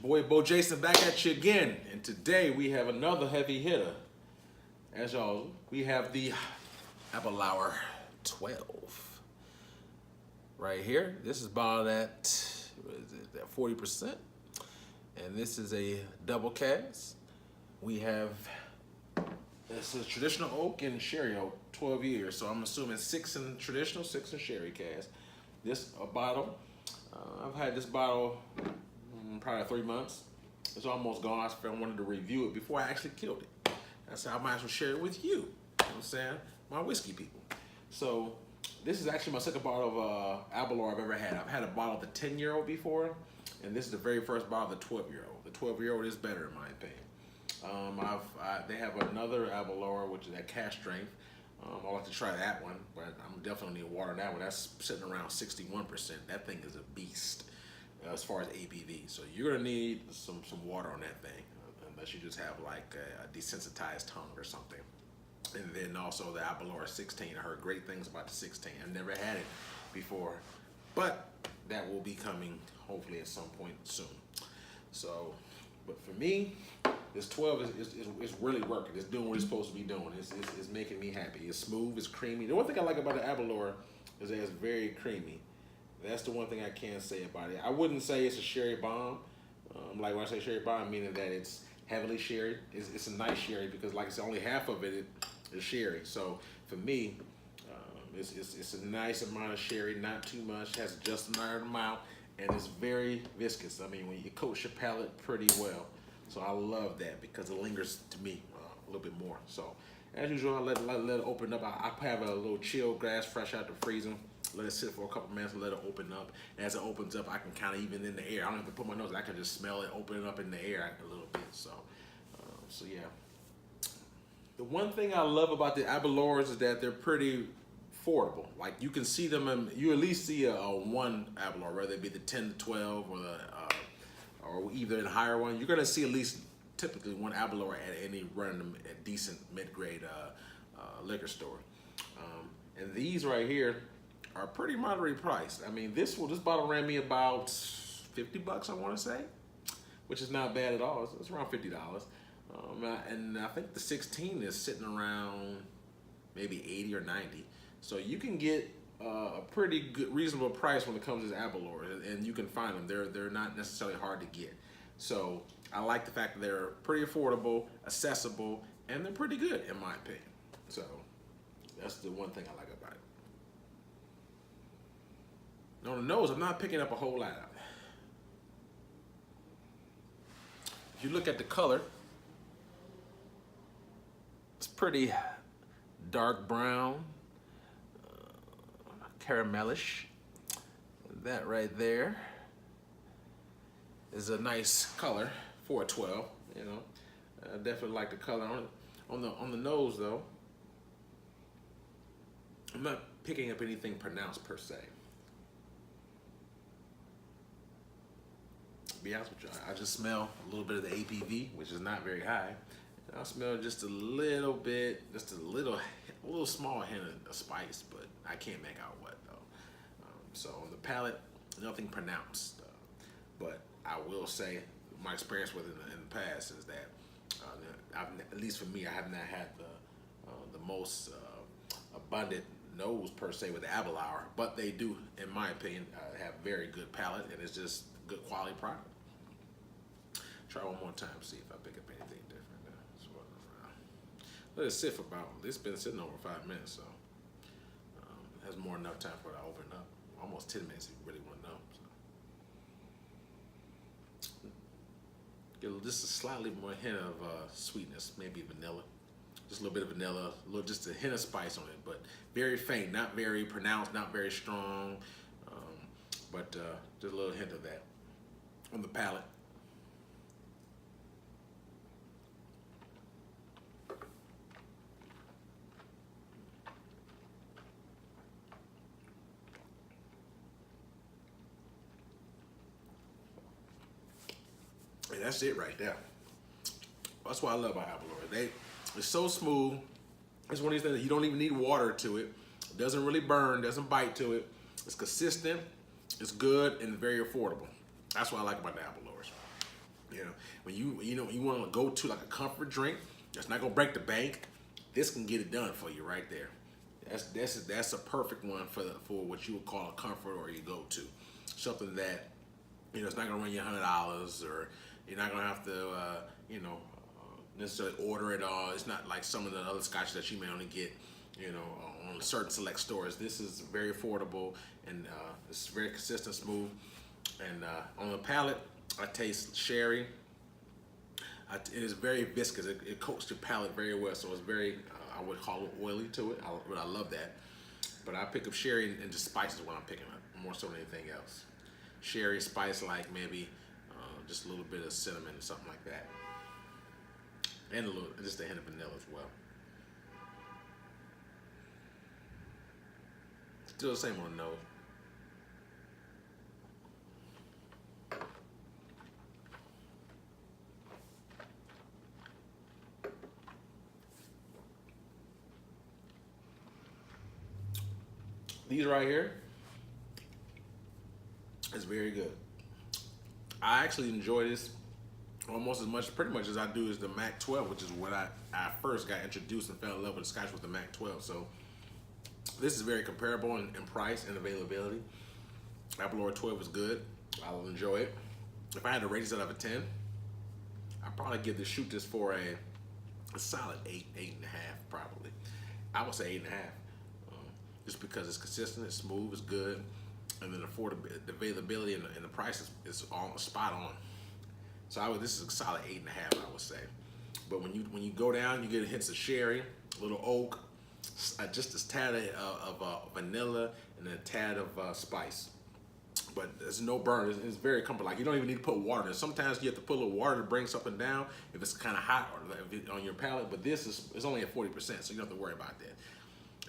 boy Bo Jason back at you again, and today we have another heavy hitter. As y'all, we have the Aberlour 12 right here. This is bottled at what is it, at 40%, and this is a double cast. We have this is traditional oak and sherry oak, 12 years. So I'm assuming 6 in traditional, 6 in sherry cast. This a bottle. I've had this bottle probably 3 months. It's almost gone. I wanted to review it before I actually killed it. That's how I might as well share it with you. You know what I'm saying? My whiskey people. So this is actually my second bottle of Aberlour I've ever had. I've had a bottle of the 10-year-old before, and this is the very first bottle of the 12-year-old. The 12-year-old is better in my opinion. They have another Aberlour, which is at cask strength. I'd like to try that one, but I'm definitely need water on that one. That's sitting around 61%. That thing is a beast as far as ABV. So you're gonna need some water on that thing, unless you just have like a desensitized tongue or something. And then also the Aberlour 16. I heard great things about the 16. I've never had it before, but that will be coming hopefully at some point soon. So, but for me, this 12 is really working. It's doing what it's supposed to be doing. It's making me happy. It's smooth, it's creamy. The one thing I like about the Aberlour is that it's very creamy. That's the one thing I can say about it. I wouldn't say it's a sherry bomb. Like when I say sherry bomb, meaning that it's heavily sherry. It's a nice sherry because, like I said, only half of it is sherry. So for me, it's a nice amount of sherry, not too much, has just the right amount, and it's very viscous. I mean, when you coat your palate pretty well. So I love that because it lingers to me a little bit more. So as usual, I let it open up. I have a little chill glass fresh out the freezer. Let it sit for a couple minutes and let it open up. And as it opens up, I can kind of even in the air. I don't have to put my nose. I can just smell it opening up in the air a little bit. So yeah. The one thing I love about the Aberlours is that they're pretty affordable. Like you can see them, you at least see a one Aberlour, whether it be the 10 to 12 or the or either in higher one. You're gonna see at least typically one Aberlour at any random decent mid-grade liquor store. And these right here are pretty moderately priced. I mean, this bottle ran me about $50, I want to say, which is not bad at all. It's around $50. And I think the 16 is sitting around maybe 80 or 90. So you can get a pretty good, reasonable price when it comes to Aberlour, and you can find them. They're not necessarily hard to get. So I like the fact that they're pretty affordable, accessible, and they're pretty good in my opinion. So that's the one thing I like about it. On the nose, I'm not picking up a whole lot of it. If you look at the color, it's pretty dark brown, caramelish. That right there is a nice color for a 12. You know, I definitely like the color on the nose though. I'm not picking up anything pronounced per se. To be honest with you, I just smell a little bit of the ABV, which is not very high. I smell just a little bit, just a little small hint of spice, but I can't make out what though. So on the palate, nothing pronounced. But I will say, my experience with it in the past is that, at least for me, I have not had the most abundant nose per se with the Aberlour, but they do, in my opinion, have very good palate, and it's just good quality product. Try one more time, see if I pick up anything different. Let it sit for about, it's been sitting over 5 minutes, so it has more than enough time for it to open up. Almost 10 minutes if you really want to know. So. Get just a slightly more hint of sweetness, maybe vanilla. Just a little bit of vanilla, just a hint of spice on it, but very faint, not very pronounced, not very strong, but just a little hint of that on the palate. And that's it right there. That's what I love about Aberlour. It's so smooth. It's one of these things that you don't even need water to it. It doesn't really burn, doesn't bite to it. It's consistent, it's good, and very affordable. That's what I like about the Aberlours. You know, when you want to go to like a comfort drink that's not gonna break the bank, this can get it done for you right there. That's a perfect one for what you would call a comfort or you go to, something that it's not gonna run you $100 or you're not gonna have to necessarily order it all. It's not like some of the other scotch that you may only get on certain select stores. This is very affordable and it's very consistent, smooth, and on the palate I taste sherry. It is very viscous. It coats your palate very well, so it's very, I would call it oily to it. I love that. But I pick up sherry and just spices when I'm picking up, more so than anything else. Sherry, spice, like maybe just a little bit of cinnamon or something like that. And just a hint of vanilla as well. Still the same on the nose. These right here is very good. I actually enjoy this almost as much, pretty much as I do as the Mac 12, which is what I first got introduced and fell in love with the Scotch with the Mac 12. So this is very comparable in price and availability. Aberlour 12 is good. I'll enjoy it. If I had to rate this out of a 10, I'd probably shoot this for a solid 8, 8.5 probably. I would say 8.5. Just because it's consistent, it's smooth, it's good, and then the availability and the price is all spot on. So this is a solid 8.5, I would say. But when you go down, you get hints of sherry, a little oak, just a tad of vanilla, and a tad of spice. But there's no burn. It's very comfortable. Like you don't even need to put water in it. Sometimes you have to put a little water to bring something down if it's kind of hot or if it's on your palate. But this is only at 40%, so you don't have to worry about that.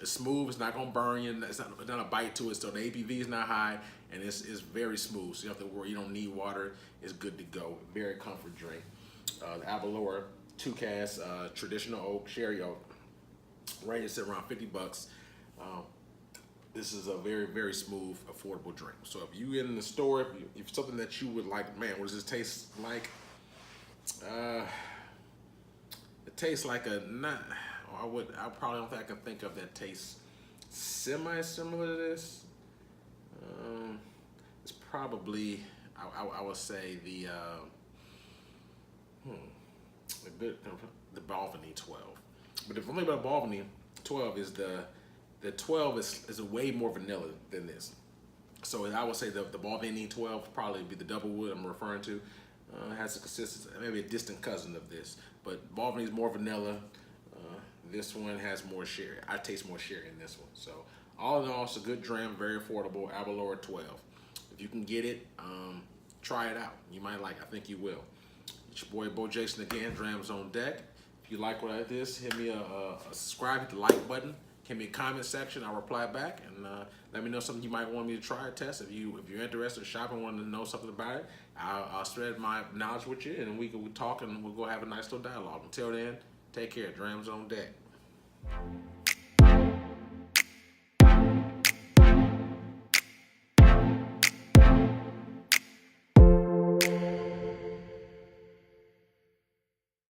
It's smooth, it's not gonna burn you, it's not a bite to it, so the ABV is not high, and it's very smooth, so you don't have to worry, you don't need water, it's good to go. Very comfort drink. The Aberlour 2 cask, traditional oak, sherry oak, right, it's around 50 bucks. This is a very, very smooth, affordable drink. So if you in the store, if something that you would like, man, what does this taste like? It tastes like I probably don't think I can think of that tastes semi-similar to this. It's probably, I would say the Balvenie 12. But the thing about Balvenie 12 is the 12 is a way more vanilla than this. So I would say the Balvenie 12 probably be the double wood I'm referring to. Has a consistency, maybe a distant cousin of this. But Balvenie is more vanilla. This one has more sherry. I taste more sherry in this one. So all in all, it's a good dram, very affordable, Aberlour 12. If you can get it, try it out. You might like it. I think you will. It's your boy Bo Jason again, Drams on deck. If you like what I did, hit me a subscribe, hit the like button, give me a comment section, I'll reply back, and let me know something you might want me to try or test. If you're interested in shopping, want to know something about it, I'll spread my knowledge with you, and we can talk and we'll go have a nice little dialogue. Until then, take care. Drams on deck.